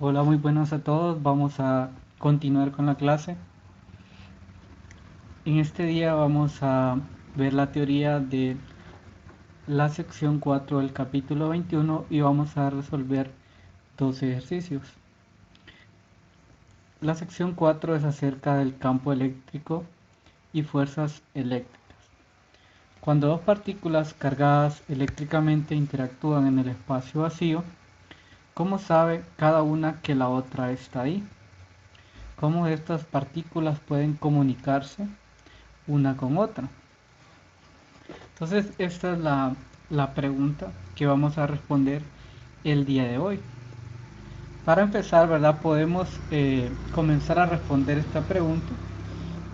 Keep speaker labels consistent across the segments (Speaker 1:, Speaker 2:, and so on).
Speaker 1: Hola, muy buenas a todos. Vamos a continuar con la clase. En este día vamos a ver la teoría de la sección 4 del capítulo 21 y vamos a resolver dos ejercicios. La sección 4 es acerca del campo eléctrico y fuerzas eléctricas. Cuando dos partículas cargadas eléctricamente interactúan en el espacio vacío, ¿cómo sabe cada una que la otra está ahí? ¿Cómo estas partículas pueden comunicarse una con otra? Entonces, esta es la pregunta que vamos a responder el día de hoy. Para empezar, ¿verdad? Podemos comenzar a responder esta pregunta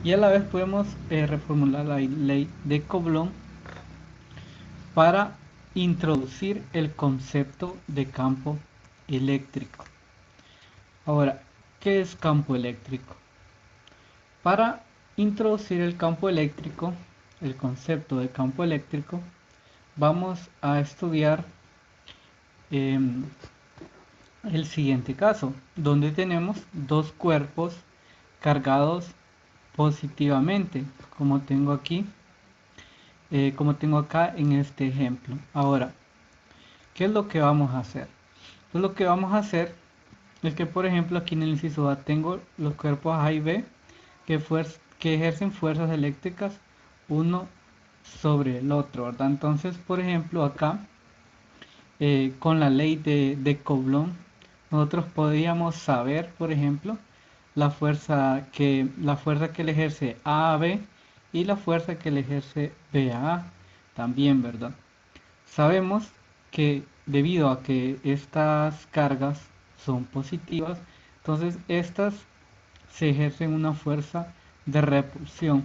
Speaker 1: y a la vez podemos reformular la ley de Coulomb para introducir el concepto de campo eléctrico. Ahora, ¿qué es campo eléctrico? Para introducir el campo eléctrico, el concepto de campo eléctrico, vamos a estudiar em, el siguiente caso, donde tenemos dos cuerpos cargados positivamente, como tengo aquí, como tengo acá en este ejemplo. Ahora, ¿qué es lo que vamos a hacer? Pues lo que vamos a hacer es que, por ejemplo, aquí en el inciso A tengo los cuerpos A y B que ejercen fuerzas eléctricas uno sobre el otro, ¿verdad? Entonces, por ejemplo, acá con la ley de Coulomb, nosotros podríamos saber, por ejemplo, la fuerza que le ejerce A a B y la fuerza que le ejerce B a A también, ¿verdad? Sabemos que debido a que estas cargas son positivas, entonces estas se ejercen una fuerza de repulsión.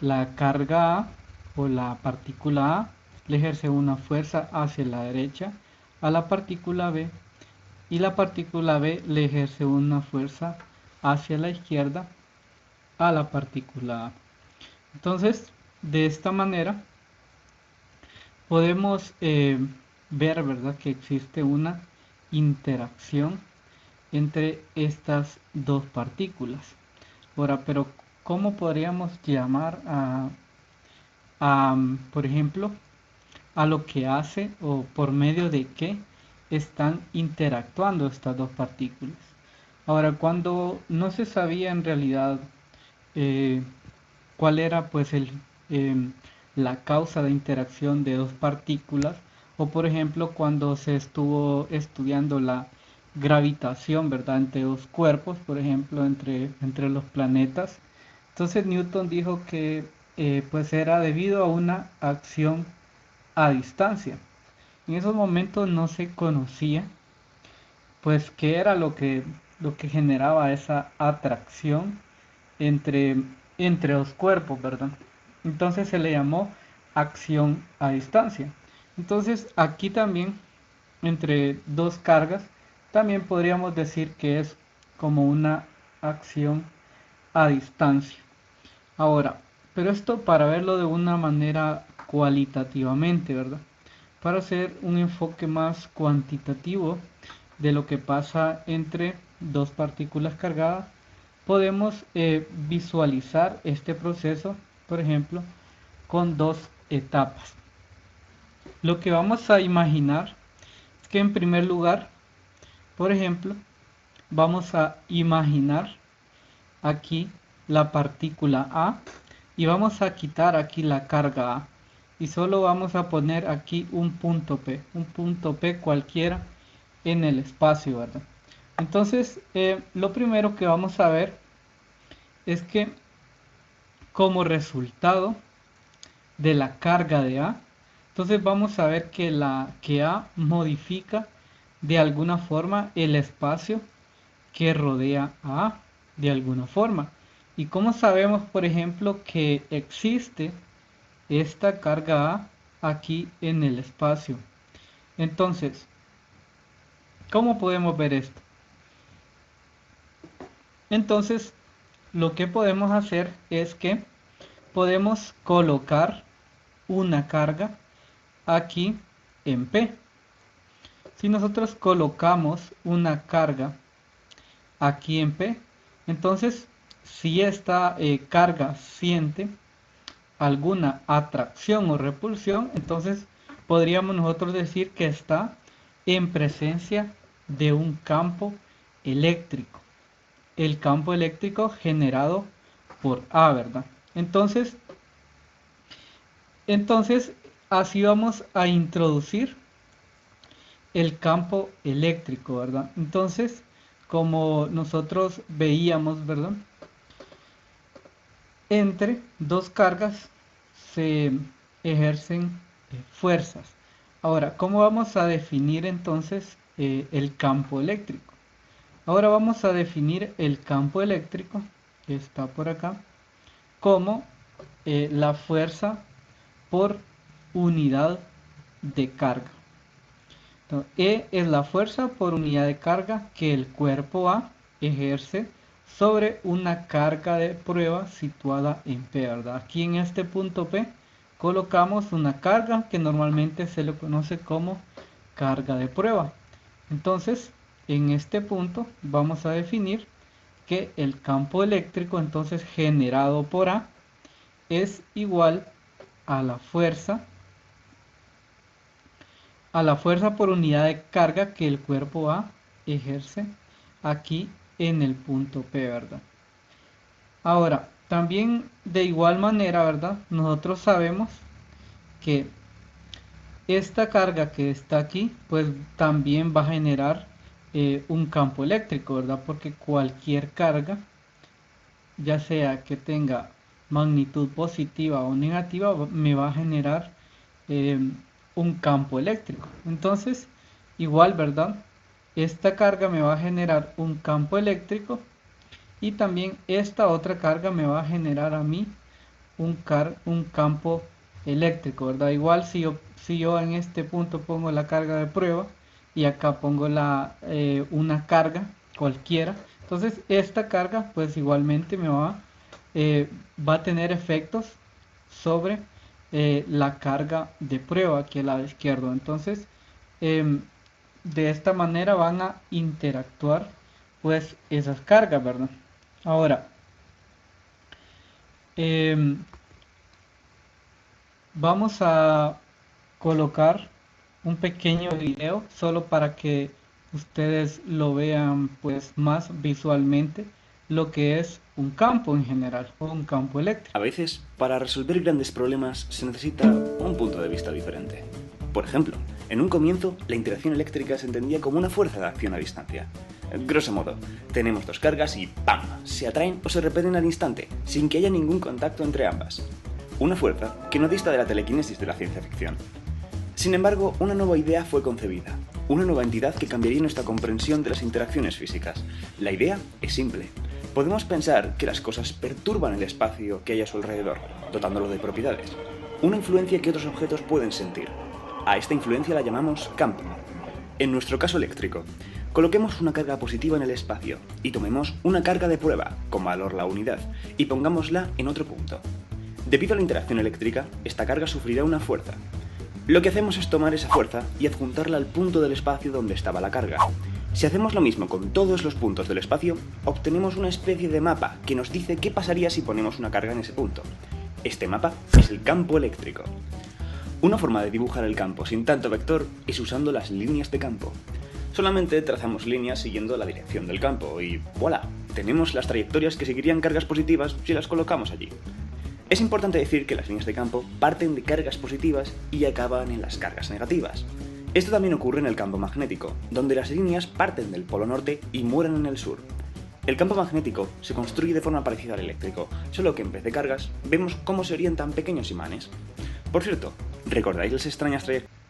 Speaker 1: La carga A o la partícula A le ejerce una fuerza hacia la derecha a la partícula B y la partícula B le ejerce una fuerza hacia la izquierda a la partícula A. Entonces, de esta manera podemos ver, ¿verdad?, que existe una interacción entre estas dos partículas. Ahora, pero ¿cómo podríamos llamar por ejemplo, a lo que hace o por medio de qué están interactuando estas dos partículas? Ahora, cuando no se sabía en realidad eh, cuál era pues la causa de interacción de dos partículas, o por ejemplo cuando se estuvo estudiando la gravitación, ¿verdad?, entre dos cuerpos, por ejemplo entre los planetas. Entonces Newton dijo que pues era debido a una acción a distancia. En esos momentos no se conocía pues qué era lo que generaba esa atracción entre, entre los cuerpos, ¿verdad? Entonces se le llamó acción a distancia. Entonces aquí también, entre dos cargas, también podríamos decir que es como una acción a distancia. Ahora, pero esto para verlo de una manera cualitativamente, ¿verdad? Para hacer un enfoque más cuantitativo de lo que pasa entre dos partículas cargadas, podemos visualizar este proceso, por ejemplo, con dos etapas. Lo que vamos a imaginar es que en primer lugar, por ejemplo, vamos a imaginar aquí la partícula A y vamos a quitar aquí la carga A y solo vamos a poner aquí un punto P cualquiera en el espacio, ¿verdad? Entonces, lo primero que vamos a ver es que como resultado de la carga de A, entonces vamos a ver que A modifica de alguna forma el espacio que rodea a A, de alguna forma. ¿Y cómo sabemos, por ejemplo, que existe esta carga A aquí en el espacio? Entonces, ¿cómo podemos ver esto? Entonces, lo que podemos hacer es que podemos colocar una carga aquí en P. Si nosotros colocamos una carga aquí en P, entonces si esta carga siente alguna atracción o repulsión, entonces podríamos nosotros decir que está en presencia de un campo eléctrico. El campo eléctrico generado por A, ¿verdad? Entonces así vamos a introducir el campo eléctrico, ¿verdad? Entonces, como nosotros veíamos, ¿verdad? Entre dos cargas se ejercen fuerzas. Ahora, ¿cómo vamos a definir entonces el campo eléctrico? Ahora vamos a definir el campo eléctrico, que está por acá, como la fuerza por unidad de carga. Entonces, E es la fuerza por unidad de carga que el cuerpo A ejerce sobre una carga de prueba situada en P, ¿verdad? Aquí en este punto P colocamos una carga que normalmente se le conoce como carga de prueba. Entonces, en este punto vamos a definir que el campo eléctrico entonces generado por A es igual a la fuerza por unidad de carga que el cuerpo A ejerce aquí en el punto P, ¿verdad? Ahora, también de igual manera, ¿verdad? Nosotros sabemos que esta carga que está aquí, pues también va a generar un campo eléctrico, ¿verdad? Porque cualquier carga, ya sea que tenga magnitud positiva o negativa, me va a generar eh, un campo eléctrico. Entonces, igual, ¿verdad? Esta carga me va a generar un campo eléctrico y también esta otra carga me va a generar a mí un campo eléctrico, ¿verdad? Igual si yo en este punto pongo la carga de prueba y acá pongo una carga cualquiera, entonces esta carga pues igualmente va a tener efectos sobre la carga de prueba aquí al lado izquierdo. Entonces, em, de esta manera van a interactuar pues esas cargas, ¿verdad? Ahora, em, vamos a colocar un pequeño video solo para que ustedes lo vean pues más visualmente lo que es un campo en general o un campo
Speaker 2: A
Speaker 1: eléctrico.
Speaker 2: veces, para resolver grandes problemas se necesita un punto de vista diferente. Por ejemplo, en un comienzo, la interacción eléctrica se entendía como una fuerza de acción a distancia. Grosso modo, tenemos dos cargas y ¡pam!, se atraen o se repelen al instante, sin que haya ningún contacto entre ambas. Una fuerza que no dista de la telequinesis de la ciencia ficción. Sin embargo, una nueva idea fue concebida, una nueva entidad que cambiaría nuestra comprensión de las interacciones físicas. La idea es simple. Podemos pensar que las cosas perturban el espacio que hay a su alrededor, dotándolo de propiedades, una influencia que otros objetos pueden sentir. A esta influencia la llamamos campo. En nuestro caso eléctrico, coloquemos una carga positiva en el espacio y tomemos una carga de prueba, con valor la unidad, y pongámosla en otro punto. Debido a la interacción eléctrica, esta carga sufrirá una fuerza. Lo que hacemos es tomar esa fuerza y adjuntarla al punto del espacio donde estaba la carga. Si hacemos lo mismo con todos los puntos del espacio, obtenemos una especie de mapa que nos dice qué pasaría si ponemos una carga en ese punto. Este mapa es el campo eléctrico. Una forma de dibujar el campo sin tanto vector es usando las líneas de campo. Solamente trazamos líneas siguiendo la dirección del campo y ¡voilà! Tenemos las trayectorias que seguirían cargas positivas si las colocamos allí. Es importante decir que las líneas de campo parten de cargas positivas y acaban en las cargas negativas. Esto también ocurre en el campo magnético, donde las líneas parten del polo norte y mueren en el sur. El campo magnético se construye de forma parecida al eléctrico, solo que en vez de cargas, vemos cómo se orientan pequeños imanes. Por cierto, ¿recordáis las extrañas trayectorias?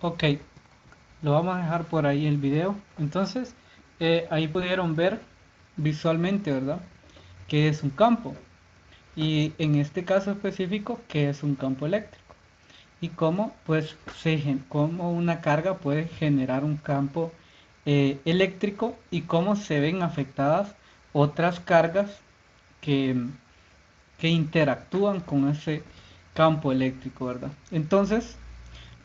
Speaker 1: Ok, lo vamos a dejar por ahí el video. Entonces, ahí pudieron ver visualmente, ¿verdad? Que es un campo. Y en este caso específico, que es un campo eléctrico. Y cómo, pues, cómo una carga puede generar un campo eléctrico y cómo se ven afectadas otras cargas que, que interactúan con ese campo eléctrico, ¿verdad? Entonces,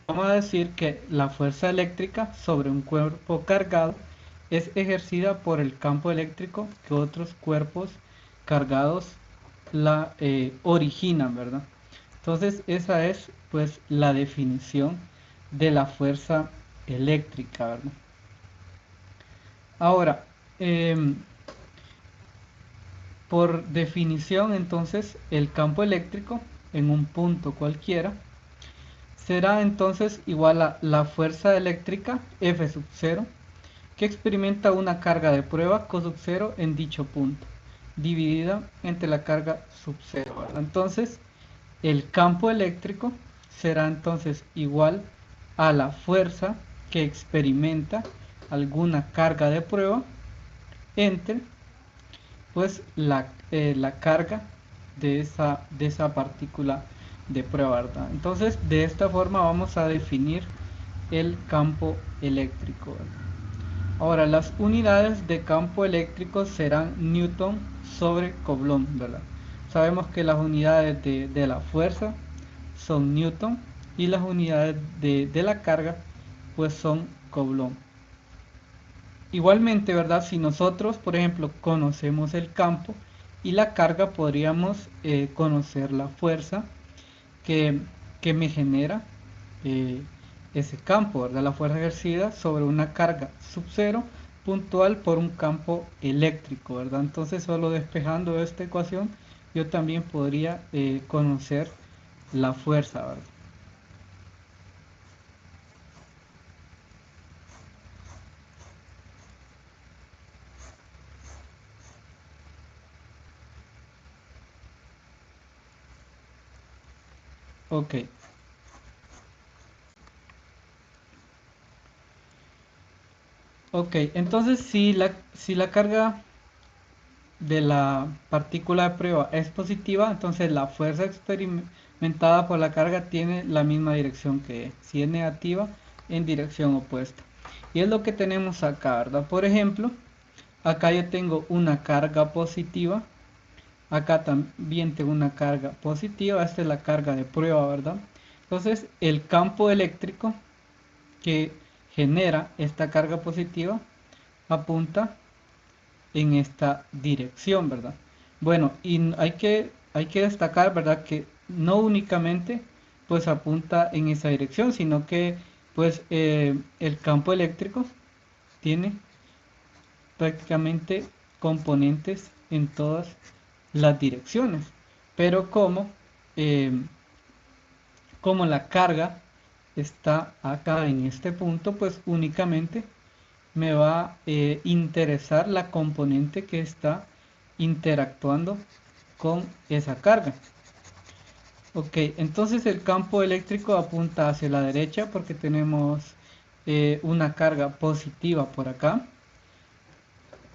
Speaker 1: vamos a decir que la fuerza eléctrica sobre un cuerpo cargado es ejercida por el campo eléctrico que otros cuerpos cargados la originan, ¿verdad? Entonces esa es pues la definición de la fuerza eléctrica, ¿verdad? Ahora, em, por definición entonces el campo eléctrico en un punto cualquiera será entonces igual a la fuerza eléctrica F sub 0 que experimenta una carga de prueba Q sub 0 en dicho punto, dividida entre la carga sub 0, ¿verdad? Entonces, el campo eléctrico será entonces igual a la fuerza que experimenta alguna carga de prueba entre pues la carga de esa partícula de prueba, ¿verdad? Entonces, de esta forma vamos a definir el campo eléctrico, ¿verdad? Ahora, las unidades de campo eléctrico serán Newton sobre Coulomb, ¿verdad? Sabemos que las unidades de la fuerza son Newton y las unidades de la carga pues son Coulomb. Igualmente, ¿verdad? Si nosotros, por ejemplo, conocemos el campo y la carga, podríamos conocer la fuerza que, que me genera eh, ese campo, ¿verdad? La fuerza ejercida sobre una carga sub cero puntual por un campo eléctrico, ¿verdad? Entonces, solo despejando esta ecuación, yo también podría conocer la fuerza, ¿verdad? Ok, ok, entonces si la carga de la partícula de prueba es positiva, entonces la fuerza experimentada por la carga tiene la misma dirección que si es negativa, en dirección opuesta. Y es lo que tenemos acá, ¿verdad? Por ejemplo, acá yo tengo una carga positiva, acá también tengo una carga positiva, esta es la carga de prueba, ¿verdad? Entonces el campo eléctrico que genera esta carga positiva apunta en esta dirección, ¿verdad? Bueno, y hay que destacar, ¿verdad? Que no únicamente pues apunta en esa dirección, sino que pues el campo eléctrico tiene prácticamente componentes en todas las direcciones. Pero eh, como la carga está acá en este punto, pues únicamente me va a interesar la componente que está interactuando con esa carga. Ok, entonces el campo eléctrico apunta hacia la derecha porque tenemos una carga positiva por acá.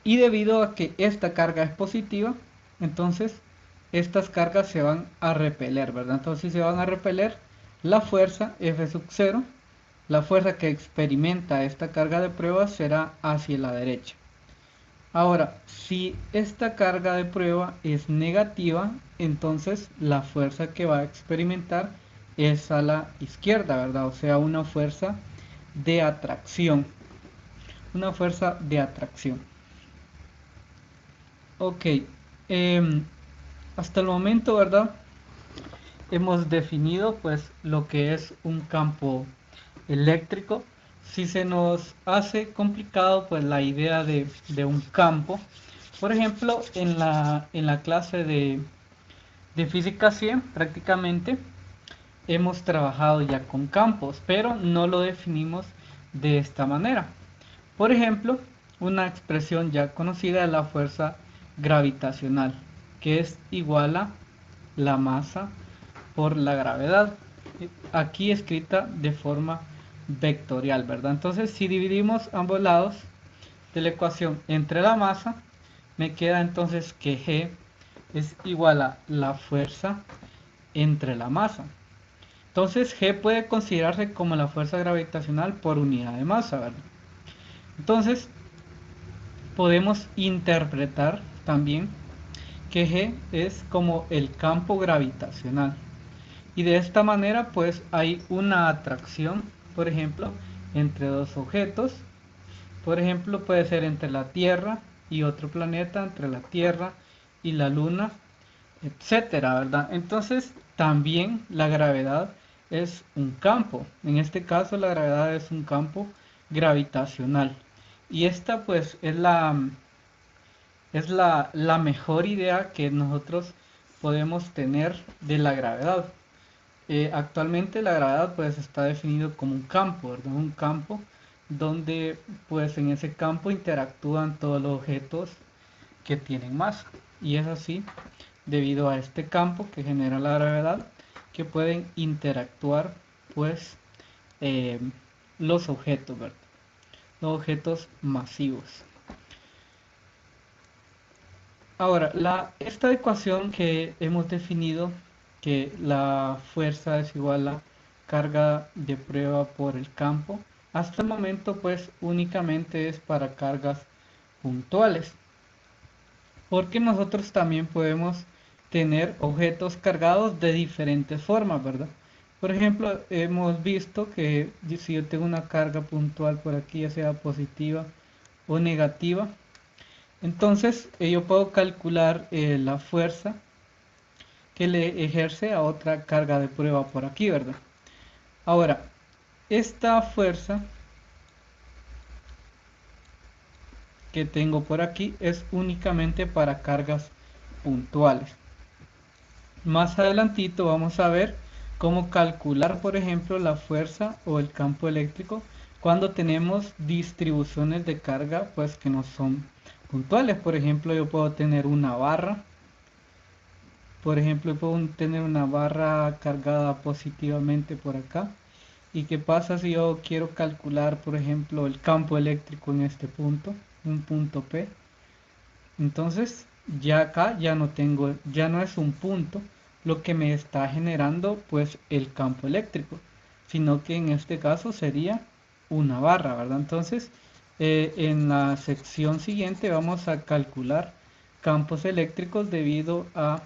Speaker 1: Y debido a que esta carga es positiva, entonces estas cargas se van a repeler, ¿verdad? Entonces se van a repeler la fuerza F sub 0, la fuerza que experimenta esta carga de prueba será hacia la derecha. Ahora, si esta carga de prueba es negativa, entonces la fuerza que va a experimentar es a la izquierda, ¿verdad? O sea, una fuerza de atracción. Una fuerza de atracción. Ok, hasta el momento, ¿verdad? Hemos definido pues lo que es un campo eléctrico. Si se nos hace complicado pues la idea de un campo, por ejemplo, en la clase de física 100 prácticamente hemos trabajado ya con campos, pero no lo definimos de esta manera. Por ejemplo, una expresión ya conocida es la fuerza gravitacional, que es igual a la masa por la gravedad, aquí escrita de forma vectorial, ¿verdad? Entonces, si dividimos ambos lados de la ecuación entre la masa, me queda entonces que G es igual a la fuerza entre la masa. Entonces, G puede considerarse como la fuerza gravitacional por unidad de masa, ¿verdad? Entonces, podemos interpretar también que G es como el campo gravitacional. Y de esta manera pues hay una atracción, por ejemplo, entre dos objetos. Por ejemplo, puede ser entre la Tierra y otro planeta, entre la Tierra y la Luna, etcétera, ¿verdad? Entonces, también la gravedad es un campo. En este caso, la gravedad es un campo gravitacional. Y esta, pues, es la mejor idea que nosotros podemos tener de la gravedad. Actualmente la gravedad, pues, está definido como un campo, ¿verdad? Un campo donde, pues, en ese campo interactúan todos los objetos que tienen masa. Y es así debido a este campo que genera la gravedad que pueden interactuar pues eh, los objetos, ¿verdad? Los objetos masivos. Ahora, esta ecuación que hemos definido, que la fuerza es igual a carga de prueba por el campo, hasta el momento pues únicamente es para cargas puntuales. Porque nosotros también podemos tener objetos cargados de diferentes formas, ¿verdad? Por ejemplo, hemos visto que si yo tengo una carga puntual por aquí, ya sea positiva o negativa, entonces yo puedo calcular la fuerza que le ejerce a otra carga de prueba por aquí, ¿verdad? Ahora, esta fuerza que tengo por aquí es únicamente para cargas puntuales. Más adelantito vamos a ver cómo calcular, por ejemplo, la fuerza o el campo eléctrico cuando tenemos distribuciones de carga pues que no son puntuales. Por ejemplo, yo puedo tener una barra. Por ejemplo, puedo tener una barra cargada positivamente por acá. ¿Y qué pasa si yo quiero calcular, por ejemplo, el campo eléctrico en este punto, un punto P? Entonces, ya acá ya no tengo, ya no es un punto lo que me está generando pues el campo eléctrico, sino que en este caso sería una barra, ¿verdad? Entonces, en la sección siguiente vamos a calcular campos eléctricos debido a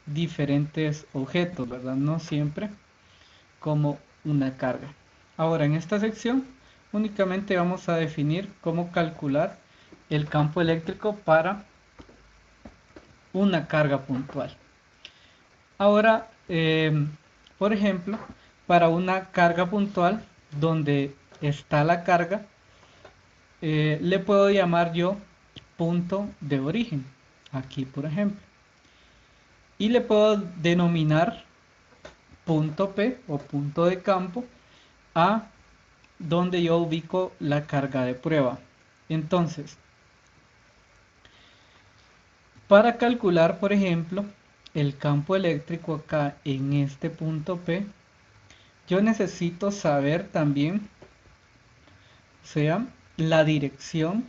Speaker 1: diferentes objetos, ¿verdad? No siempre como una carga. Ahora, en esta sección únicamente vamos a definir cómo calcular el campo eléctrico para una carga puntual. Ahora, por ejemplo, para una carga puntual donde está la carga, le puedo llamar yo punto de origen, aquí por ejemplo, y le puedo denominar punto P o punto de campo a donde yo ubico la carga de prueba. Entonces, para calcular, por ejemplo, el campo eléctrico acá en este punto P, yo necesito saber también, o sea, la dirección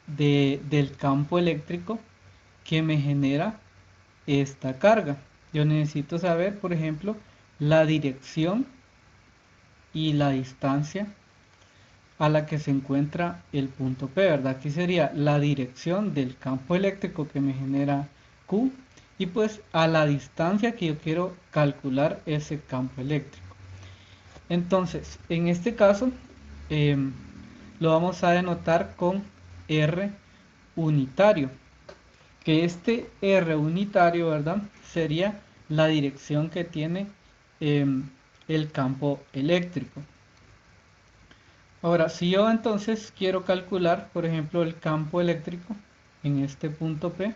Speaker 1: del campo eléctrico que me genera esta carga. Yo necesito saber, por ejemplo, la dirección y la distancia a la que se encuentra el punto P, ¿verdad? Aquí sería la dirección del campo eléctrico que me genera Q y pues a la distancia que yo quiero calcular ese campo eléctrico. Entonces, en este caso, lo vamos a denotar con R unitario, que este R unitario, ¿verdad? Sería la dirección que tiene el campo eléctrico. Ahora, si yo entonces quiero calcular, por ejemplo, el campo eléctrico en este punto P,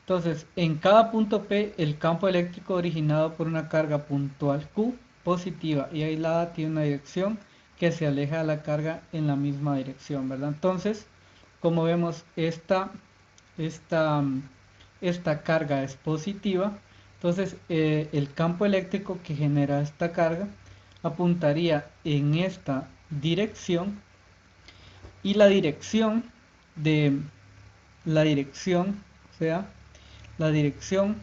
Speaker 1: entonces en cada punto P el campo eléctrico originado por una carga puntual Q positiva y aislada tiene una dirección que se aleja de la carga en la misma dirección, ¿verdad? Entonces, como vemos, esta, esta carga es positiva, entonces el campo eléctrico que genera esta carga apuntaría en esta dirección y la dirección de o sea, la dirección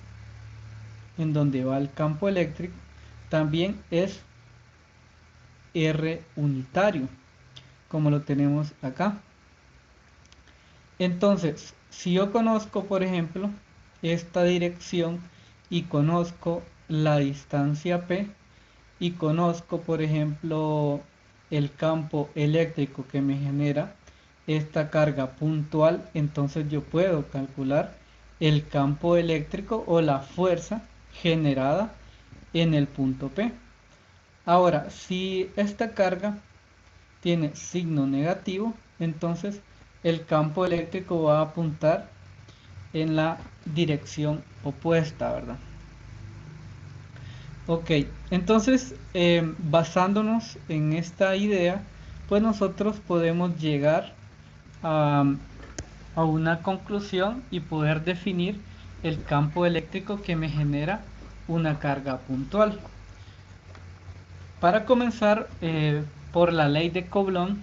Speaker 1: en donde va el campo eléctrico también es R unitario, como lo tenemos acá. Entonces, si yo conozco, por ejemplo, esta dirección y conozco la distancia P y conozco, por ejemplo, el campo eléctrico que me genera esta carga puntual, entonces yo puedo calcular el campo eléctrico o la fuerza generada en el punto P. Ahora, si esta carga tiene signo negativo, entonces el campo eléctrico va a apuntar en la dirección opuesta, ¿verdad? Ok, entonces basándonos en esta idea, pues nosotros podemos llegar a, a una conclusión y poder definir el campo eléctrico que me genera una carga puntual. Para comenzar, por la ley de Coulomb,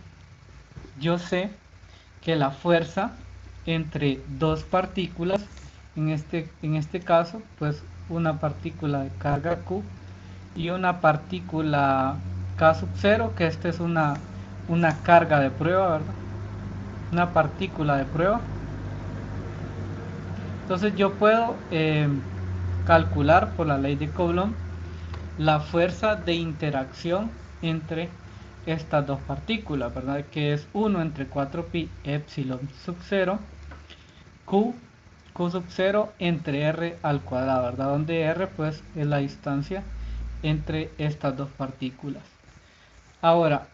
Speaker 1: yo sé que la fuerza entre dos partículas, en este caso, pues una partícula de carga Q y una partícula K sub 0, que esta es una carga de prueba, ¿verdad? Una partícula de prueba. Entonces yo puedo calcular por la ley de Coulomb la fuerza de interacción entre estas dos partículas, ¿verdad? Que es 1 entre 4 pi epsilon sub 0 Q, Q sub 0 entre R al cuadrado, ¿verdad? Donde R pues es la distancia entre estas dos partículas. Ahora,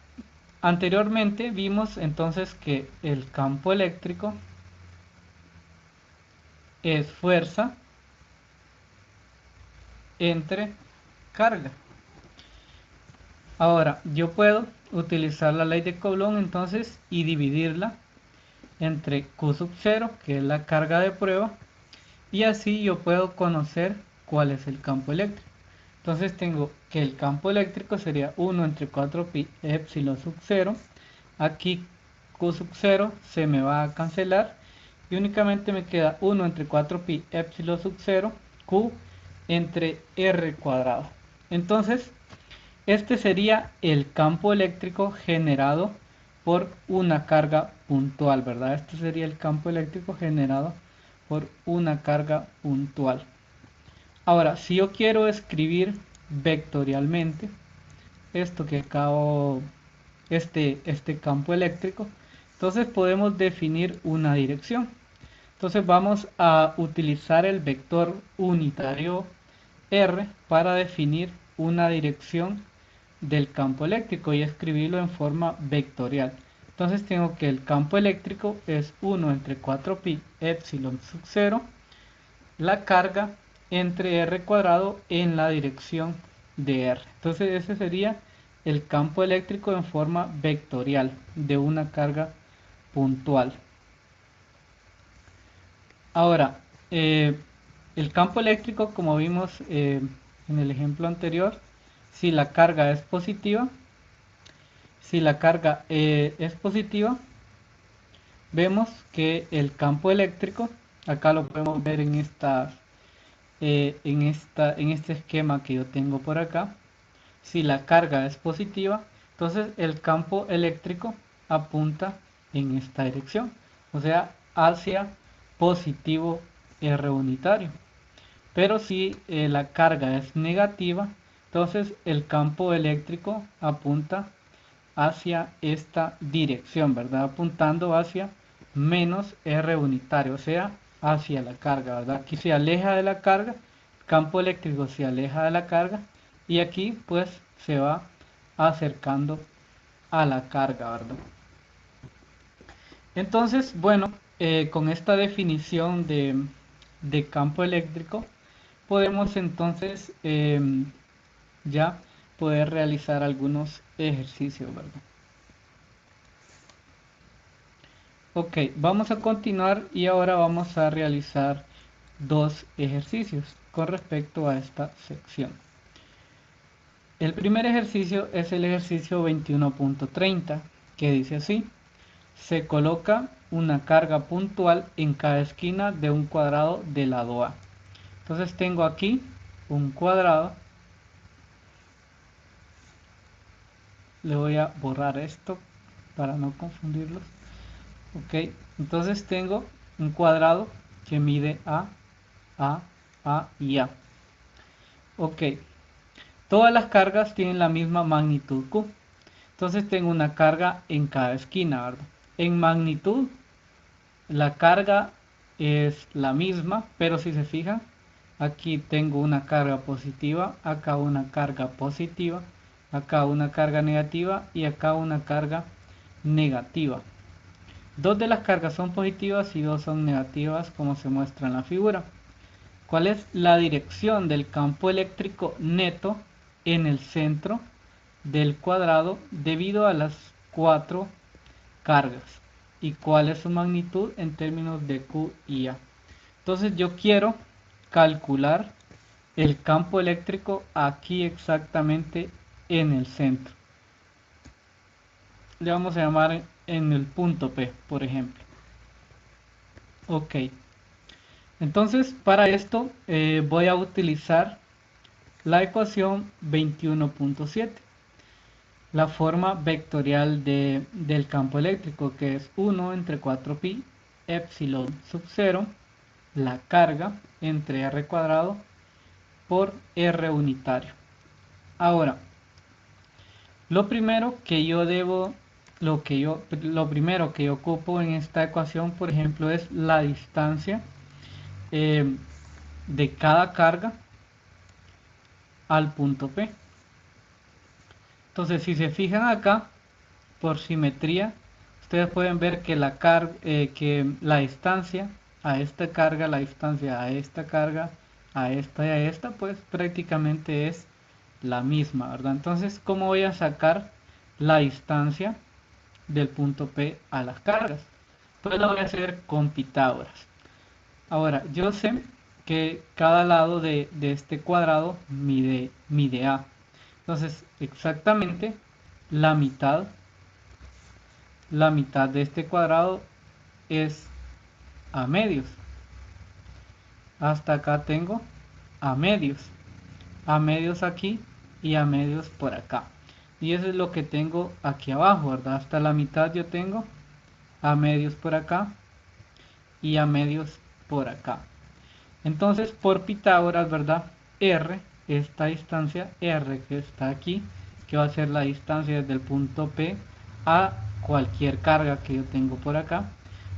Speaker 1: anteriormente vimos entonces que el campo eléctrico es fuerza entre carga. Ahora, yo puedo utilizar la ley de Coulomb entonces y dividirla entre Q sub 0, que es la carga de prueba, y así yo puedo conocer cuál es el campo eléctrico. Entonces tengo que el campo eléctrico sería 1 entre 4 pi epsilon sub 0. Aquí Q sub 0 se me va a cancelar y únicamente me queda 1 entre 4 pi epsilon sub 0 Q entre R cuadrado. Entonces este sería el campo eléctrico generado por una carga puntual, ¿verdad? Este sería el campo eléctrico generado por una carga puntual. Ahora, si yo quiero escribir vectorialmente esto que acabo, este campo eléctrico, entonces podemos definir una dirección. Entonces vamos a utilizar el vector unitario R para definir una dirección del campo eléctrico y escribirlo en forma vectorial. Entonces tengo que el campo eléctrico es 1 entre 4 pi epsilon sub 0, la carga entre R cuadrado en la dirección de R. Entonces ese sería el campo eléctrico en forma vectorial de una carga puntual. Ahora, el campo eléctrico, como vimos en el ejemplo anterior, si la carga es positiva, vemos que el campo eléctrico, acá lo podemos ver en este esquema que yo tengo por acá. Si la carga es positiva, entonces el campo eléctrico apunta en esta dirección, o sea, hacia positivo R unitario. Pero si la carga es negativa, entonces el campo eléctrico apunta hacia esta dirección, ¿verdad? Apuntando hacia menos R unitario, o sea, hacia la carga, ¿verdad? Aquí se aleja de la carga, el campo eléctrico se aleja de la carga y aquí pues se va acercando a la carga, ¿verdad? Entonces, bueno, con esta definición de campo eléctrico podemos entonces ya poder realizar algunos ejercicios, ¿verdad? Ok, vamos a continuar y ahora vamos a realizar dos ejercicios con respecto a esta sección. El primer ejercicio es el ejercicio 21.30, que dice así: se coloca una carga puntual en cada esquina de un cuadrado del lado A. Entonces tengo aquí un cuadrado. Le voy a borrar esto para no confundirlos. Ok, entonces tengo un cuadrado que mide A y A. Ok, todas las cargas tienen la misma magnitud Q. Entonces tengo una carga en cada esquina, ¿verdad? En magnitud, la carga es la misma, pero si se fijan, aquí tengo una carga positiva, acá una carga positiva, acá una carga negativa y acá una carga negativa. Dos de las cargas son positivas y dos son negativas, como se muestra en la figura. ¿Cuál es la dirección del campo eléctrico neto en el centro del cuadrado debido a las cuatro cargas? ¿Y cuál es su magnitud en términos de Q y A? Entonces yo quiero calcular el campo eléctrico aquí exactamente en el centro. Le vamos a llamar en el punto P, por ejemplo. Ok. Entonces, para esto voy a utilizar la ecuación 21.7, la forma vectorial del campo eléctrico, que es 1 entre 4pi epsilon sub 0, la carga entre r cuadrado por r unitario. Ahora, lo primero que yo debo, lo primero que yo ocupo en esta ecuación, por ejemplo, es la distancia eh, de cada carga al punto P. Entonces, si se fijan acá, por simetría, ustedes pueden ver que que la distancia a esta carga, la distancia a esta carga, a esta y a esta, pues prácticamente es la misma, ¿verdad? Entonces, ¿cómo voy a sacar la distancia del punto P a las cargas? Pues lo voy a hacer con Pitágoras. Ahora, yo sé que cada lado de este cuadrado mide A. Entonces, exactamente la mitad, la mitad de este cuadrado es A medios. Hasta acá tengo A medios. A medios aquí y A medios por acá. Y eso es lo que tengo aquí abajo, ¿verdad? Hasta la mitad yo tengo A medios por acá y A medios por acá. Entonces, por Pitágoras, ¿verdad? R, esta distancia R que está aquí, que va a ser la distancia desde el punto P a cualquier carga que yo tengo por acá.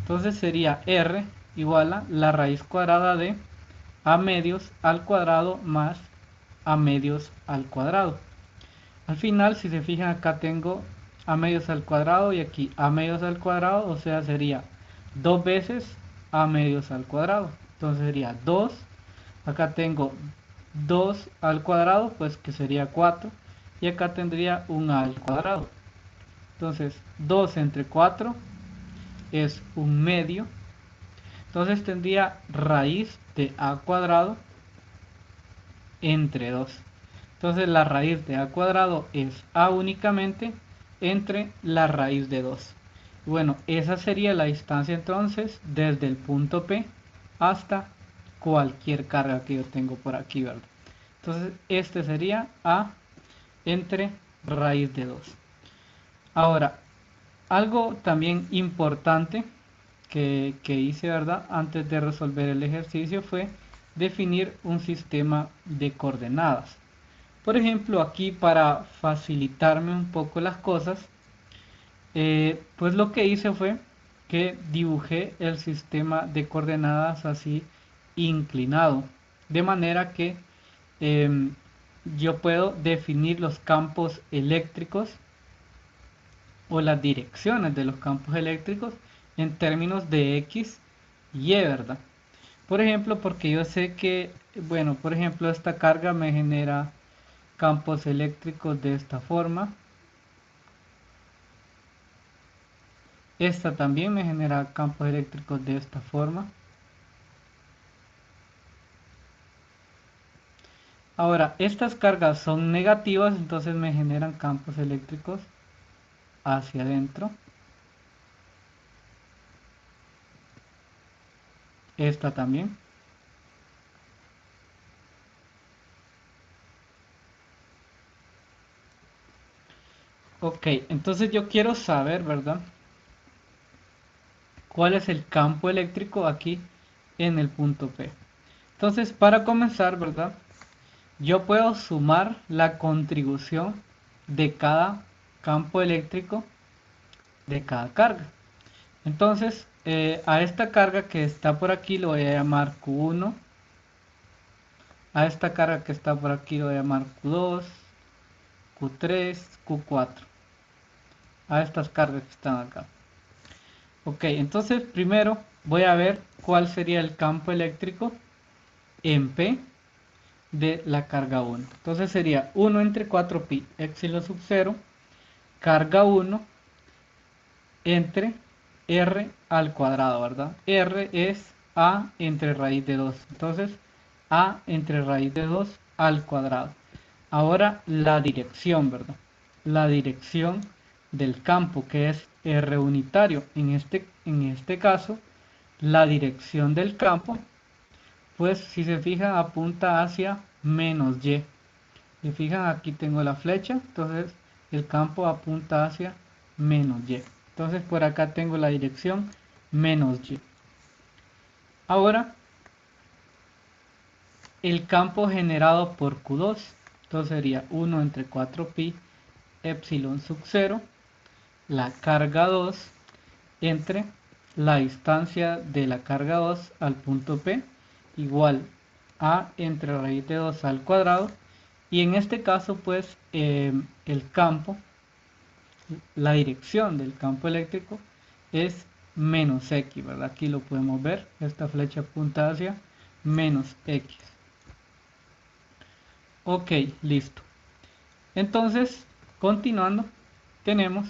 Speaker 1: Entonces sería R igual a la raíz cuadrada de A medios al cuadrado más A medios al cuadrado. Al final, si se fijan, acá tengo A medios al cuadrado y aquí A medios al cuadrado, o sea, sería dos veces A medios al cuadrado. Entonces sería 2. Acá tengo 2 al cuadrado, pues que sería 4. Y acá tendría un A al cuadrado. Entonces 2 entre 4 es un medio. Entonces tendría raíz de A cuadrado entre 2. Entonces la raíz de A cuadrado es A únicamente entre la raíz de 2. Bueno, esa sería la distancia entonces desde el punto P hasta cualquier carga que yo tengo por aquí, ¿verdad? Entonces este sería A entre raíz de 2. Ahora, algo también importante que hice, ¿verdad? Antes de resolver el ejercicio fue definir un sistema de coordenadas. Por ejemplo, aquí para facilitarme un poco las cosas, pues lo que hice fue que dibujé el sistema de coordenadas así inclinado, de manera que em, yo puedo definir los campos eléctricos o las direcciones de los campos eléctricos en términos de X y Y, ¿verdad? Por ejemplo, porque yo sé que, bueno, por ejemplo, esta carga me genera campos eléctricos de esta forma. Esta también me genera campos eléctricos de esta forma. Ahora, estas cargas son negativas, entonces me generan campos eléctricos hacia adentro. Esta también. Ok, entonces yo quiero saber, ¿verdad? ¿Cuál es el campo eléctrico aquí en el punto P? Entonces, para comenzar, ¿verdad? yo puedo sumar la contribución de cada campo eléctrico de cada carga. Entonces, a esta carga que está por aquí lo voy a llamar Q1. A esta carga que está por aquí lo voy a llamar Q2, Q3, Q4. A estas cargas que están acá. Ok, entonces primero voy a ver cuál sería el campo eléctrico en P de la carga 1. Entonces sería 1 entre 4pi epsilon sub 0, carga 1 entre r al cuadrado, ¿verdad? R es a entre raíz de 2. Entonces, a entre raíz de 2 al cuadrado. Ahora la dirección, ¿verdad? La dirección del campo, que es R unitario. En este caso, la dirección del campo, pues si se fijan, apunta hacia menos Y. Si fijan, aquí tengo la flecha, entonces el campo apunta hacia menos Y. Entonces por acá tengo la dirección menos Y. Ahora, el campo generado por Q2, entonces sería 1 entre 4pi epsilon sub 0, la carga 2 entre la distancia de la carga 2 al punto P, igual a entre raíz de 2 al cuadrado. Y en este caso, pues, el campo, la dirección del campo eléctrico es menos X, ¿verdad? Aquí lo podemos ver, esta flecha apunta hacia menos X. Ok, listo. Entonces, continuando, tenemos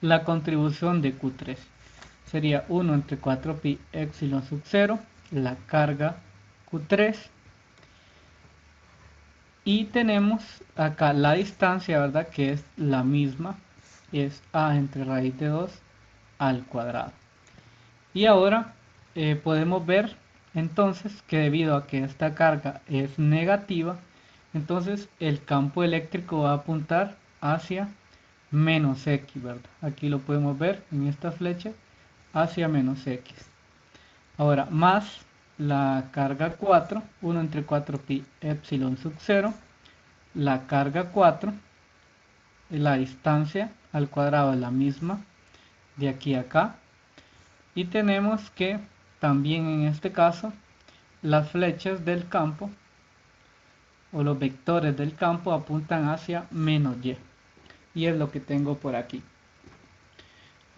Speaker 1: la contribución de Q3. Sería 1 entre 4pi epsilon sub 0, la carga Q3. Y tenemos acá la distancia, ¿verdad? Que es la misma, es a entre raíz de 2 al cuadrado. Y ahora podemos ver entonces que debido a que esta carga es negativa, entonces el campo eléctrico va a apuntar hacia menos X, ¿verdad? Aquí lo podemos ver en esta flecha, hacia menos X. Ahora, más la carga 4, 1 entre 4pi epsilon sub 0, la carga 4, la distancia al cuadrado es la misma de aquí a acá. Y tenemos que también en este caso las flechas del campo o los vectores del campo apuntan hacia menos Y. Y es lo que tengo por aquí.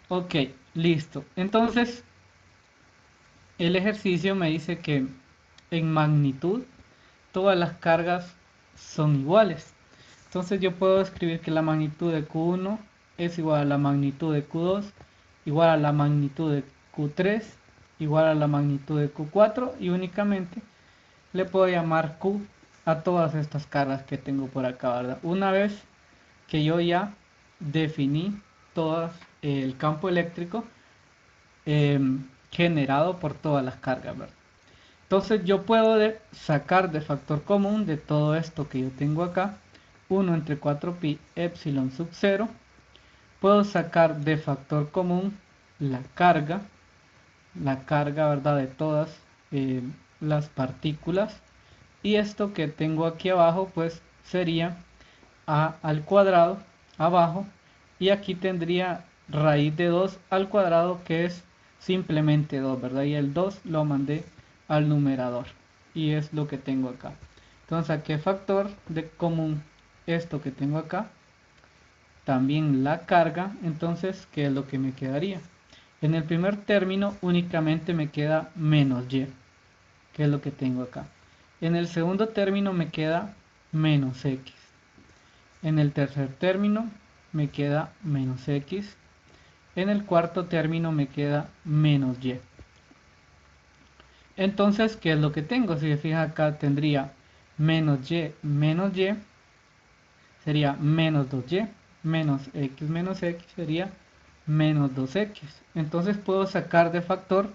Speaker 1: Ok, listo. Entonces, el ejercicio me dice que en magnitud todas las cargas son iguales. Entonces yo puedo escribir que la magnitud de Q1 es igual a la magnitud de Q2, igual a la magnitud de Q3, igual a la magnitud de Q4 y únicamente le puedo llamar Q a todas estas cargas que tengo por acá, ¿verdad? Una vez que yo ya definí todas el campo eléctrico generado por todas las cargas, ¿verdad? Entonces yo puedo sacar de factor común de todo esto que yo tengo acá 1 entre 4pi epsilon sub 0. Puedo sacar de factor común la carga, ¿verdad? De todas eh, las partículas. Y esto que tengo aquí abajo pues sería a al cuadrado abajo. Y aquí tendría raíz de 2 al cuadrado, que es simplemente 2, ¿verdad? Y el 2 lo mandé al numerador. Y es lo que tengo acá. Entonces, ¿a qué factor de común esto que tengo acá? También la carga. Entonces, ¿qué es lo que me quedaría? En el primer término únicamente me queda menos y, que es lo que tengo acá. En el segundo término me queda menos x. En el tercer término me queda menos x. En el cuarto término me queda menos y. Entonces, ¿qué es lo que tengo? Si se fijan acá tendría menos y, sería menos 2y, menos x sería menos 2x. Entonces puedo sacar de factor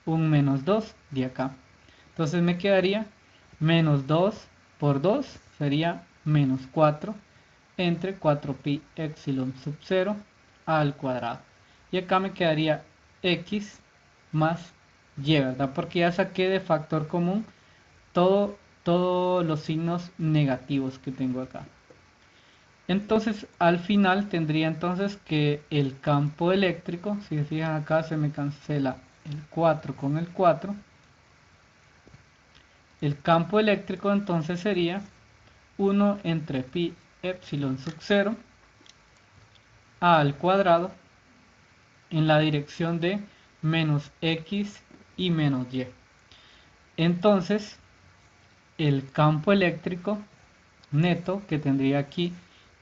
Speaker 1: un menos 2 de acá. Entonces me quedaría menos 2 por 2 sería menos 4 entre 4pi epsilon sub 0 al cuadrado. Y acá me quedaría x más y, ¿verdad? Porque ya saqué de factor común todo todos los signos negativos que tengo acá. Entonces al final tendría entonces que el campo eléctrico, si se fijan acá se me cancela el 4 con el 4, el campo eléctrico entonces sería 1 entre pi epsilon sub 0 a al cuadrado en la dirección de menos x y menos y. Entonces el campo eléctrico neto que tendría aquí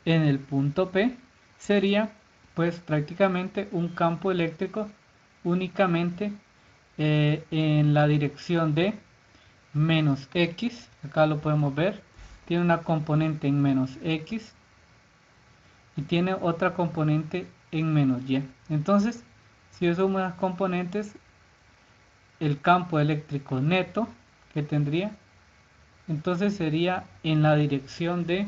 Speaker 1: en el punto P sería pues prácticamente un campo eléctrico únicamente en la dirección de menos x, acá lo podemos ver, tiene una componente en menos x y tiene otra componente en menos y. Entonces, si yo sumo las componentes, el campo eléctrico neto que tendría, entonces sería en la dirección de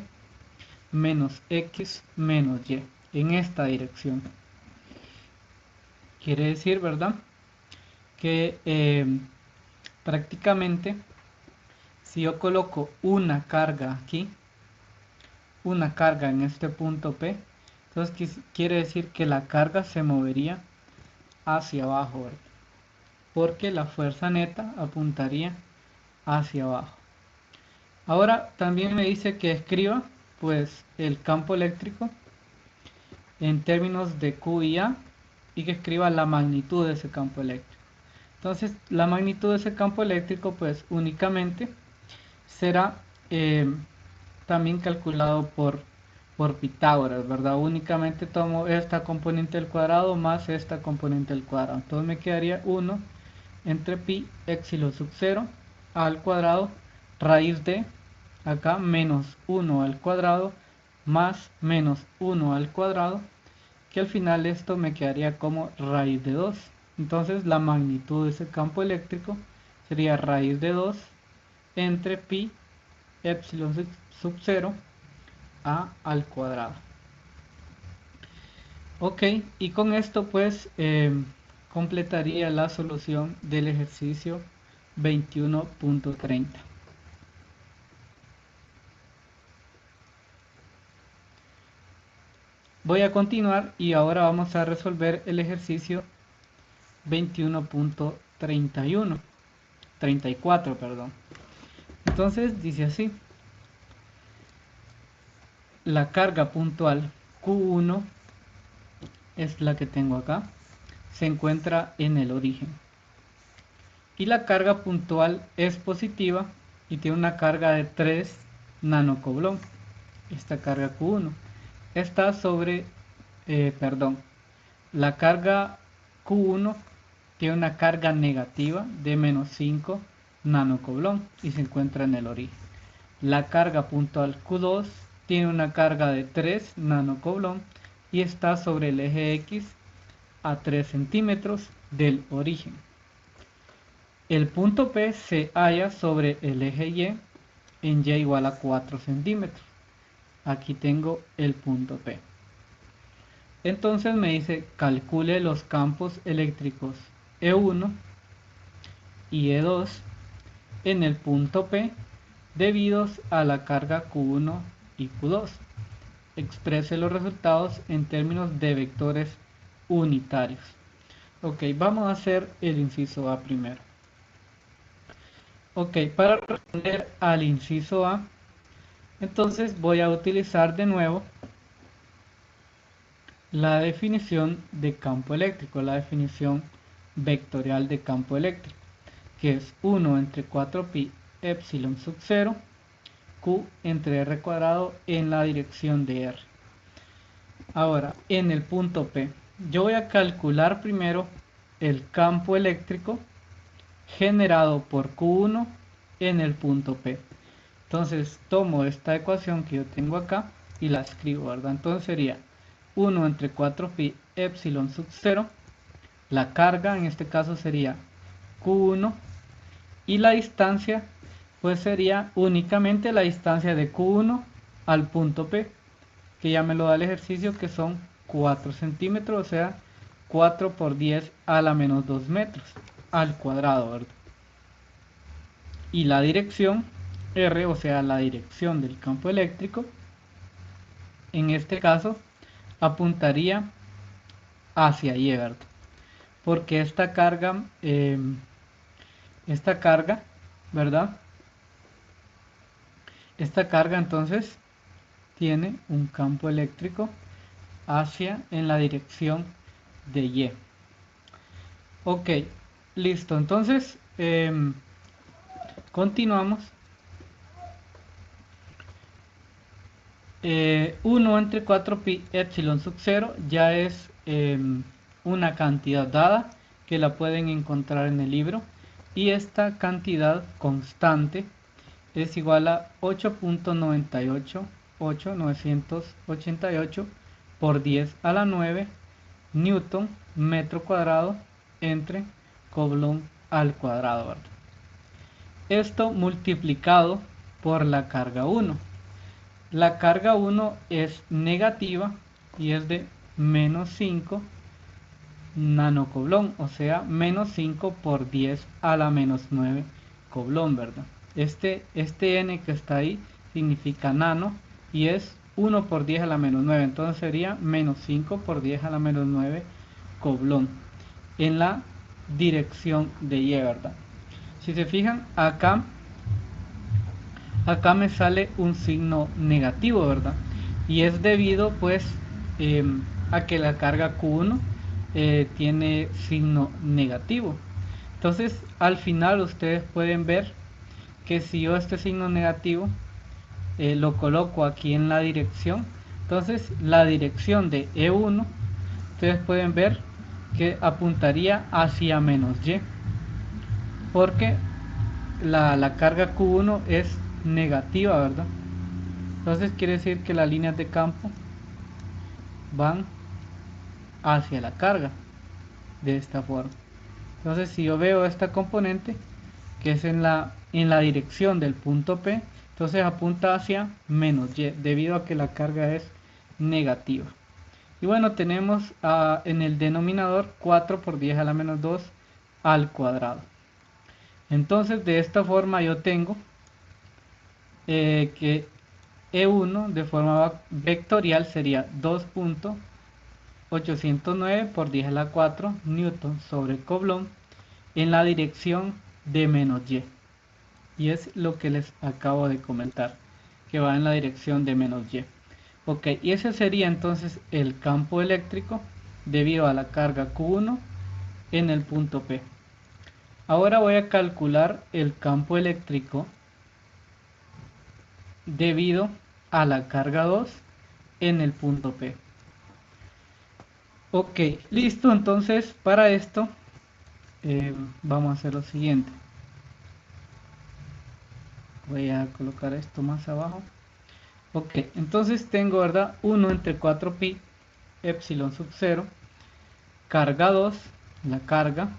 Speaker 1: menos x menos y, en esta dirección. Quiere decir, ¿verdad?, que prácticamente si yo coloco una carga aquí, una carga en este punto P, entonces quiere decir que la carga se movería hacia abajo, ¿verdad?, porque la fuerza neta apuntaría hacia abajo. Ahora también me dice que escriba pues el campo eléctrico en términos de Q y A y que escriba la magnitud de ese campo eléctrico. Entonces la magnitud de ese campo eléctrico pues únicamente será también calculado por Pitágoras, ¿verdad? Únicamente tomo esta componente al cuadrado más esta componente al cuadrado. Entonces me quedaría 1 entre pi epsilon sub 0 al cuadrado raíz de acá menos 1 al cuadrado más menos 1 al cuadrado, que al final esto me quedaría como raíz de 2. Entonces la magnitud de ese campo eléctrico sería raíz de 2 entre pi epsilon sub 0 a al cuadrado. Ok, y con esto pues completaría la solución del ejercicio 21.30. Voy a continuar y ahora vamos a resolver el ejercicio 34, perdón. Entonces dice así: la carga puntual Q1 es la que tengo acá, se encuentra en el origen. Y la carga puntual es positiva y tiene una carga de 3 nanocoulomb. Esta carga Q1 está sobre, la carga Q1 tiene una carga negativa de menos 5 nanocoulomb y se encuentra en el origen. La carga puntual Q2 tiene una carga de 3 nanocoulomb y está sobre el eje X a 3 centímetros del origen. El punto P se halla sobre el eje Y en Y igual a 4 centímetros. Aquí tengo el punto P. Entonces me dice calcule los campos eléctricos E1 y E2 en el punto P debidos a la carga Q1 y Q2. Exprese los resultados en términos de vectores unitarios. Ok, vamos a hacer el inciso A primero. Ok, para responder al inciso A, entonces voy a utilizar de nuevo la definición de campo eléctrico, la definición vectorial de campo eléctrico, que es 1 entre 4pi epsilon sub 0 Q entre R cuadrado en la dirección de R. Ahora, en el punto P, yo voy a calcular primero el campo eléctrico generado por Q1 en el punto P. Entonces tomo esta ecuación que yo tengo acá y la escribo, ¿verdad? Entonces sería 1 entre 4pi epsilon sub 0, la carga en este caso sería Q1 y la distancia pues sería únicamente la distancia de Q1 al punto P, que ya me lo da el ejercicio, que son 4 centímetros, o sea 4 por 10 a la menos 2 metros al cuadrado, ¿verdad? Y la dirección R, o sea, la dirección del campo eléctrico, en este caso, apuntaría hacia Y, ¿verdad? Porque esta carga, ¿verdad? Esta carga entonces tiene un campo eléctrico en la dirección de Y. Ok, listo. Entonces, continuamos. 1 entre 4 pi epsilon sub 0 ya es una cantidad dada que la pueden encontrar en el libro, y esta cantidad constante es igual a 8.988 por 10 a la 9 newton metro cuadrado entre coulomb al cuadrado, ¿verdad? Esto multiplicado por la carga 1. La carga 1 es negativa y es de menos 5 nanocoulomb, o sea, menos 5 por 10 a la menos 9 coulomb, ¿verdad? Este n que está ahí significa nano y es 1 por 10 a la menos 9, entonces sería menos 5 por 10 a la menos 9 coulomb en la dirección de Y, ¿verdad? Si se fijan, acá me sale un signo negativo, ¿verdad? Y es debido pues a que la carga Q1 tiene signo negativo. Entonces al final ustedes pueden ver que si yo este signo negativo lo coloco aquí en la dirección, entonces la dirección de E1 ustedes pueden ver que apuntaría hacia menos Y, porque la carga Q1 es negativa, ¿verdad? Entonces quiere decir que las líneas de campo van hacia la carga de esta forma. Entonces si yo veo esta componente que es en la dirección del punto P, entonces apunta hacia menos Y debido a que la carga es negativa. Y bueno, tenemos en el denominador 4 por 10 a la menos 2 al cuadrado. Entonces de esta forma yo tengo que E1 de forma vectorial sería 2.809 por 10 a la 4 newton sobre coulomb en la dirección de menos Y. Y es lo que les acabo de comentar, que va en la dirección de menos Y. Ok, y ese sería entonces el campo eléctrico debido a la carga Q1 en el punto P. Ahora voy a calcular el campo eléctrico debido a la carga 2 en el punto P. Ok, listo. Entonces para esto vamos a hacer lo siguiente. Voy a colocar esto más abajo. Ok, entonces tengo, ¿verdad? 1 entre 4 pi epsilon sub 0 carga 2, la carga.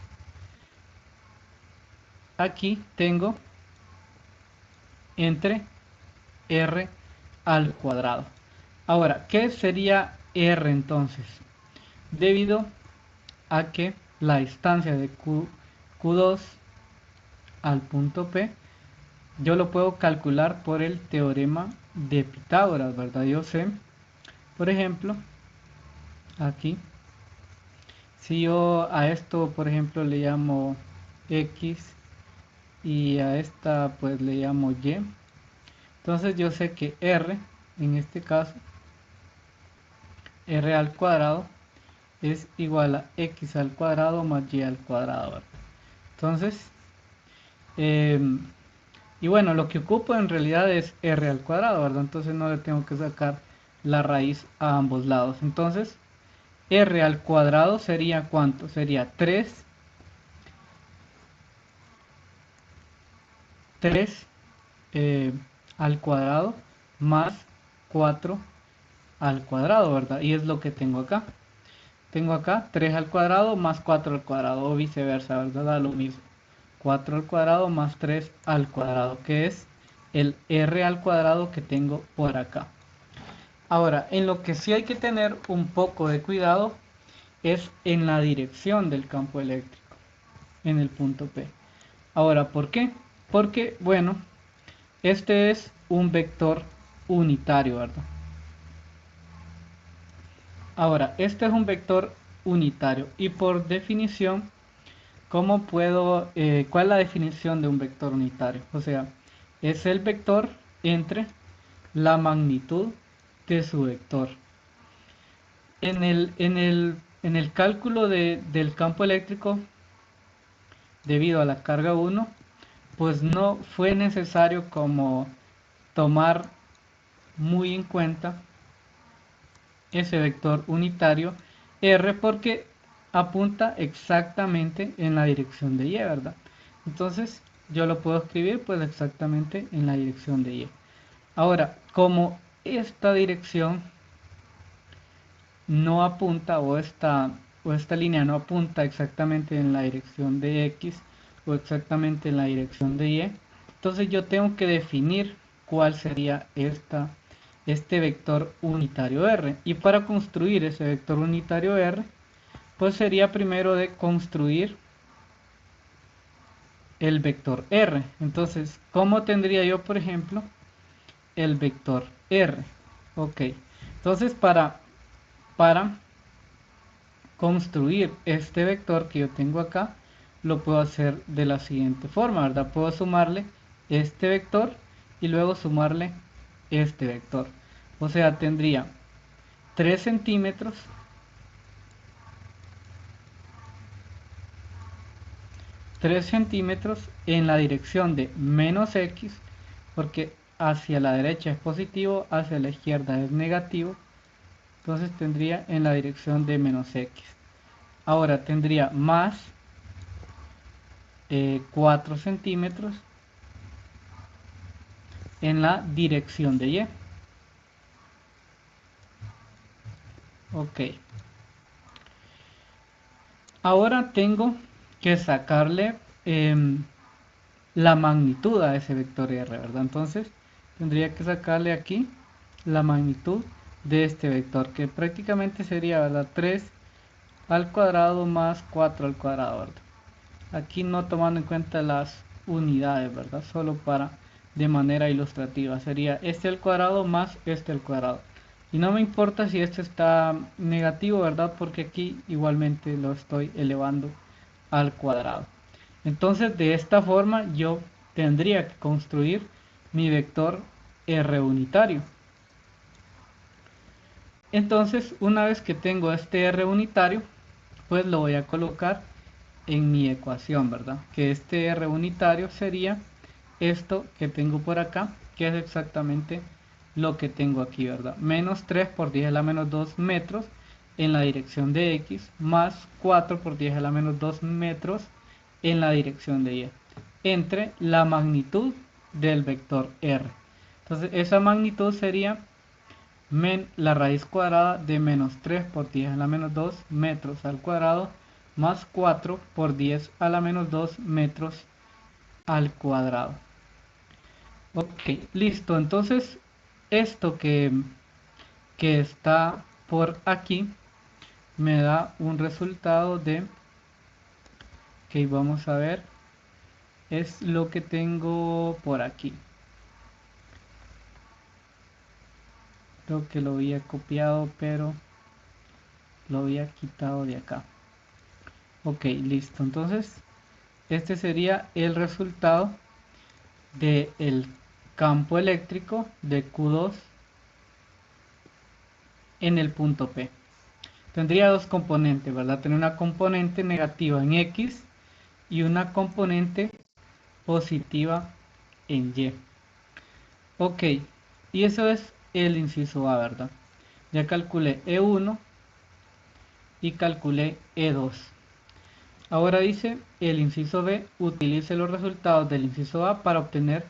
Speaker 1: Aquí tengo entre r al cuadrado. Ahora, ¿qué sería r entonces? Debido a que la distancia de Q2 al punto P, yo lo puedo calcular por el teorema de Pitágoras, ¿verdad? Yo sé, por ejemplo, aquí, si yo a esto, por ejemplo, le llamo X y a esta pues le llamo Y, entonces yo sé que R, en este caso, R al cuadrado es igual a X al cuadrado más Y al cuadrado, ¿verdad? Entonces, y bueno, lo que ocupo en realidad es R al cuadrado, ¿verdad? Entonces no le tengo que sacar la raíz a ambos lados. Entonces, R al cuadrado sería ¿cuánto? Sería 3 al cuadrado más 4 al cuadrado, ¿verdad? Y es lo que tengo acá. Tengo acá 3 al cuadrado más 4 al cuadrado, o viceversa, ¿verdad? Da lo mismo. 4 al cuadrado más 3 al cuadrado, que es el R al cuadrado que tengo por acá. Ahora, en lo que sí hay que tener un poco de cuidado es en la dirección del campo eléctrico, en el punto P. Ahora, ¿por qué? Porque, bueno, Este es un vector unitario, ¿verdad? Ahora, este es un vector unitario y por definición, ¿cuál es la definición de un vector unitario? O sea, es el vector entre la magnitud de su vector. En el cálculo del campo eléctrico, debido a la carga 1, pues no fue necesario como tomar muy en cuenta ese vector unitario R porque apunta exactamente en la dirección de Y, ¿verdad? Entonces yo lo puedo escribir pues exactamente en la dirección de Y. Ahora, como esta dirección no apunta o esta línea no apunta exactamente en la dirección de X o exactamente en la dirección de Y, entonces yo tengo que definir cuál sería este vector unitario R. Y para construir ese vector unitario R, pues sería primero de construir el vector R. Entonces, ¿cómo tendría yo, por ejemplo, el vector R? Ok, entonces para construir este vector que yo tengo acá, lo puedo hacer de la siguiente forma, ¿verdad? Puedo sumarle este vector y luego sumarle este vector. O sea, tendría 3 centímetros 3 centímetros en la dirección de menos X, porque hacia la derecha es positivo, hacia la izquierda es negativo, entonces tendría en la dirección de menos X. Ahora tendría más 4 centímetros en la dirección de Y. Ok. Ahora tengo que sacarle la magnitud a ese vector R, ¿verdad? Entonces tendría que sacarle aquí la magnitud de este vector, que prácticamente sería, ¿verdad? 3 al cuadrado más 4 al cuadrado, ¿verdad? Aquí no tomando en cuenta las unidades, ¿verdad? Solo para de manera ilustrativa. Sería este al cuadrado más este al cuadrado. Y no me importa si este está negativo, ¿verdad? Porque aquí igualmente lo estoy elevando al cuadrado. Entonces de esta forma yo tendría que construir mi vector R unitario. Entonces una vez que tengo este R unitario, pues lo voy a colocar en mi ecuación, ¿verdad? Que este R unitario sería esto que tengo por acá, que es exactamente lo que tengo aquí, ¿verdad? Menos 3 por 10 a la menos 2 metros en la dirección de X, más 4 por 10 a la menos 2 metros en la dirección de Y, entre la magnitud del vector R. Entonces esa magnitud sería la raíz cuadrada de menos 3 por 10 a la menos 2 metros al cuadrado más 4 por 10 a la menos 2 metros al cuadrado. Ok, listo. Entonces, esto que está por aquí me da un resultado de, que vamos a ver, es lo que tengo por aquí. Creo que lo había copiado, pero lo había quitado de acá. Ok, listo. Entonces, este sería el resultado del campo eléctrico de Q2 en el punto P. Tendría dos componentes, ¿verdad? Tener una componente negativa en X y una componente positiva en Y. Ok, y eso es el inciso A, ¿verdad? Ya calculé E1 y calculé E2. Ahora dice el inciso B, utilice los resultados del inciso A para obtener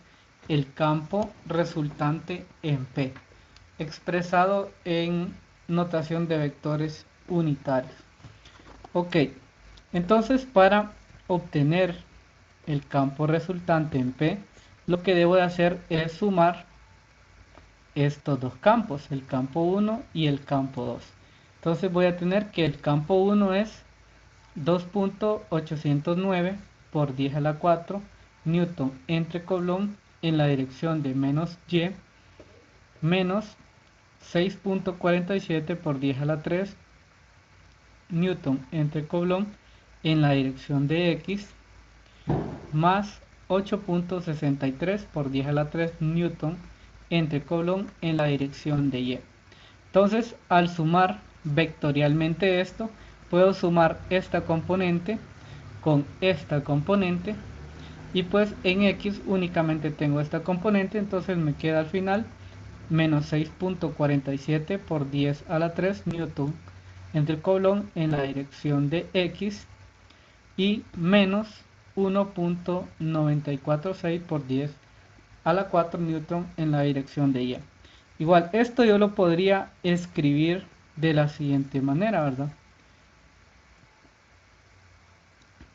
Speaker 1: el campo resultante en P, expresado en notación de vectores unitarios. Ok, entonces para obtener el campo resultante en P, lo que debo de hacer es sumar estos dos campos, el campo 1 y el campo 2. Entonces voy a tener que el campo 1 es 2.809 por 10 a la 4 newton entre Coulomb en la dirección de menos y menos 6.47 por 10 a la 3 newton entre coblón en la dirección de x más 8.63 por 10 a la 3 newton entre coblón en la dirección de y. Entonces, al sumar vectorialmente esto, puedo sumar esta componente con esta componente, y pues en x únicamente tengo esta componente, entonces me queda al final menos 6.47 por 10 a la 3 newton entre el coblón en la dirección de x y menos 1.946 por 10 a la 4 newton en la dirección de y. Igual, esto yo lo podría escribir de la siguiente manera, ¿verdad?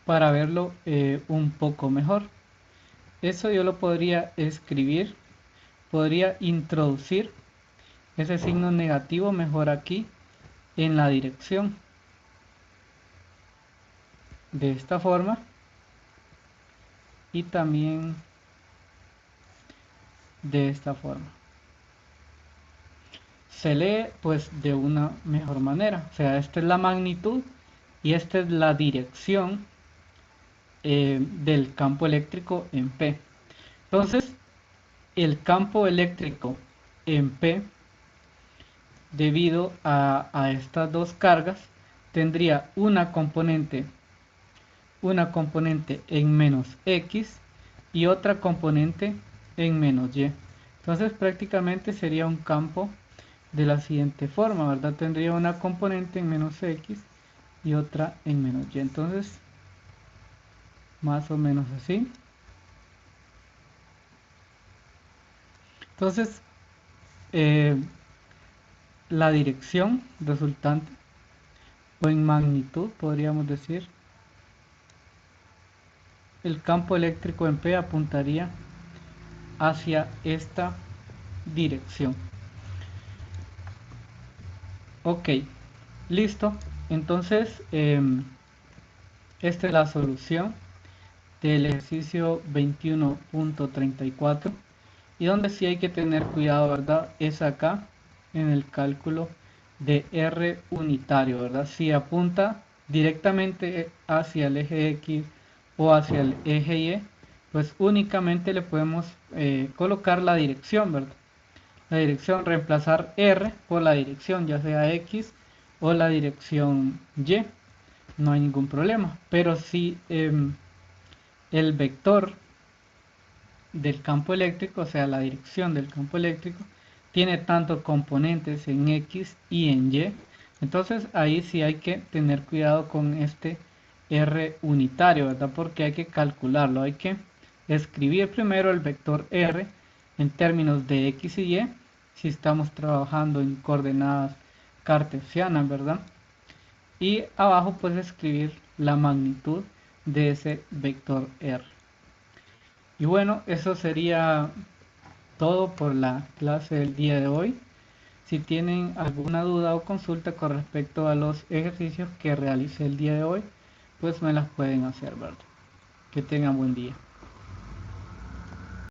Speaker 1: Para verlo un poco mejor. Eso yo lo podría escribir, podría introducir ese signo negativo mejor aquí en la dirección. De esta forma. Y también de esta forma. Se lee pues de una mejor manera. O sea, esta es la magnitud y esta es la dirección del campo eléctrico en P. Entonces, el campo eléctrico en P, debido a estas dos cargas, tendría una componente en menos x y otra componente en menos y. Entonces prácticamente sería un campo de la siguiente forma, ¿verdad? Tendría una componente en menos x y otra en menos y. Entonces, más o menos así. Entonces, la dirección resultante, o en magnitud podríamos decir, el campo eléctrico en P apuntaría hacia esta dirección. Ok, listo. Entonces, esta es la solución del ejercicio 21.34, y donde sí hay que tener cuidado, ¿verdad? Es acá en el cálculo de R unitario, ¿verdad? Si apunta directamente hacia el eje X o hacia el eje Y, pues únicamente le podemos colocar la dirección, ¿verdad? La dirección, reemplazar R por la dirección, ya sea X o la dirección Y, no hay ningún problema. Pero si el vector del campo eléctrico, o sea la dirección del campo eléctrico, tiene tanto componentes en X y en Y, entonces ahí sí hay que tener cuidado con este R unitario, ¿verdad? Porque hay que calcularlo, hay que escribir primero el vector R en términos de X y Y, si estamos trabajando en coordenadas cartesianas, ¿verdad? Y abajo pues escribir la magnitud de ese vector R. Y bueno, eso sería todo por la clase del día de hoy. Si tienen alguna duda o consulta con respecto a los ejercicios que realicé el día de hoy, pues me las pueden hacer, ¿verdad? Que tengan buen día.